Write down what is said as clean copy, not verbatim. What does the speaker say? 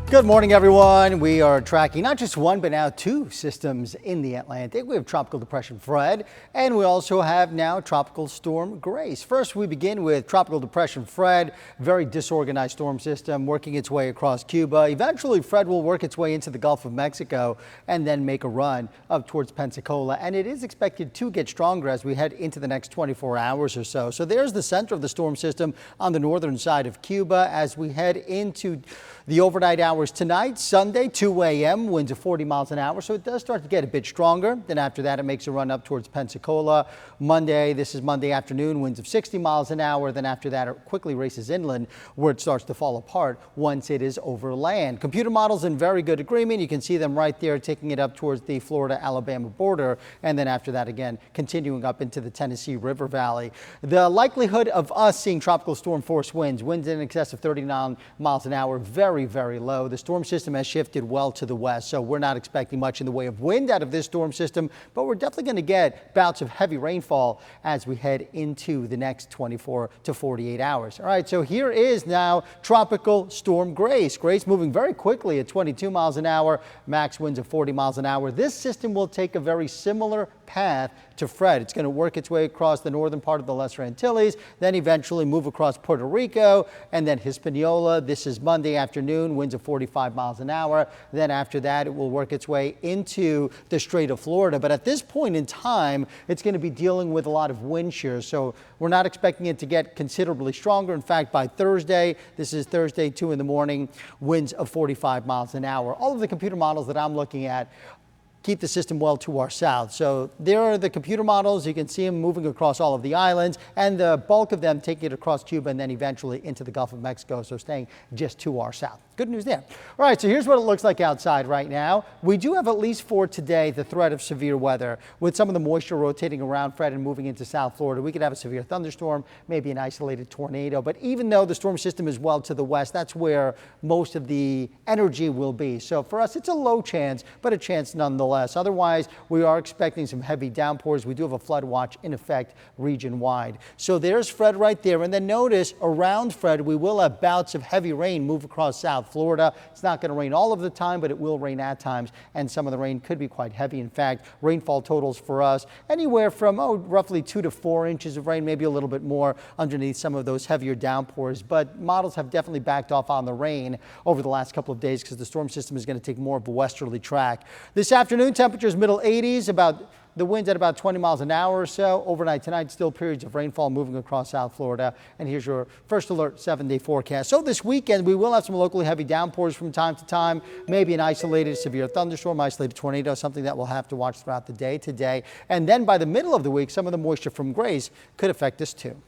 Good morning, everyone. We are tracking not just one, but now two systems in the Atlantic. We have Tropical Depression Fred, and we also have now Tropical Storm Grace. First, we begin with Tropical Depression Fred, very disorganized storm system working its way across Cuba. Eventually, Fred will work its way into the Gulf of Mexico and then make a run up towards Pensacola. And it is expected to get stronger as we head into the next 24 hours or so. So there's the center of the storm system on the northern side of Cuba as we head into the overnight hours tonight. Sunday, 2 a.m., winds of 40 miles an hour. So it does start to get a bit stronger. Then after that, it makes a run up towards Pensacola. Monday, this is Monday afternoon, winds of 60 miles an hour. Then after that, it quickly races inland where it starts to fall apart once it is over land. Computer models in very good agreement. You can see them right there taking it up towards the Florida-Alabama border. And then after that, again, continuing up into the Tennessee River Valley. The likelihood of us seeing tropical storm force winds in excess of 39 miles an hour, very low. The storm system has shifted well to the west, so we're not expecting much in the way of wind out of this storm system, but we're definitely going to get bouts of heavy rainfall as we head into the next 24 to 48 hours. All right, so here is now Tropical Storm Grace. Grace moving very quickly at 22 miles an hour, max winds of 40 miles an hour. This system will take a very similar path to Fred. It's going to work its way across the northern part of the Lesser Antilles, then eventually move across Puerto Rico and then Hispaniola. This is Monday afternoon, winds of 45 miles an hour. Then after that, it will work its way into the Strait of Florida. But at this point in time, it's going to be dealing with a lot of wind shear. So we're not expecting it to get considerably stronger. In fact, by Thursday, this is Thursday, 2 in the morning, winds of 45 miles an hour. All of the computer models that I'm looking at keep the system well to our south. So there are the computer models. You can see them moving across all of the islands, and the bulk of them taking it across Cuba and then eventually into the Gulf of Mexico, so staying just to our south. Good news there. All right, so here's what it looks like outside right now. We do have, at least for today, the threat of severe weather. With some of the moisture rotating around Fred and moving into South Florida, we could have a severe thunderstorm, maybe an isolated tornado. But even though the storm system is well to the west, that's where most of the energy will be. So for us, it's a low chance, but a chance nonetheless. Otherwise, we are expecting some heavy downpours. We do have a flood watch in effect region-wide. So there's Fred right there. And then notice around Fred, we will have bouts of heavy rain move across South Florida. It's not going to rain all of the time, but it will rain at times, and some of the rain could be quite heavy. In fact, rainfall totals for us anywhere from roughly 2 to 4 inches of rain, maybe a little bit more underneath some of those heavier downpours. But models have definitely backed off on the rain over the last couple of days because the storm system is going to take more of a westerly track. This afternoon, temperatures middle 80s, the winds at about 20 miles an hour or so. Overnight tonight, still periods of rainfall moving across South Florida. And here's your First Alert 7-day forecast. So this weekend, we will have some locally heavy downpours from time to time, maybe an isolated severe thunderstorm, isolated tornado, something that we'll have to watch throughout the day today. And then by the middle of the week, some of the moisture from Grace could affect us too.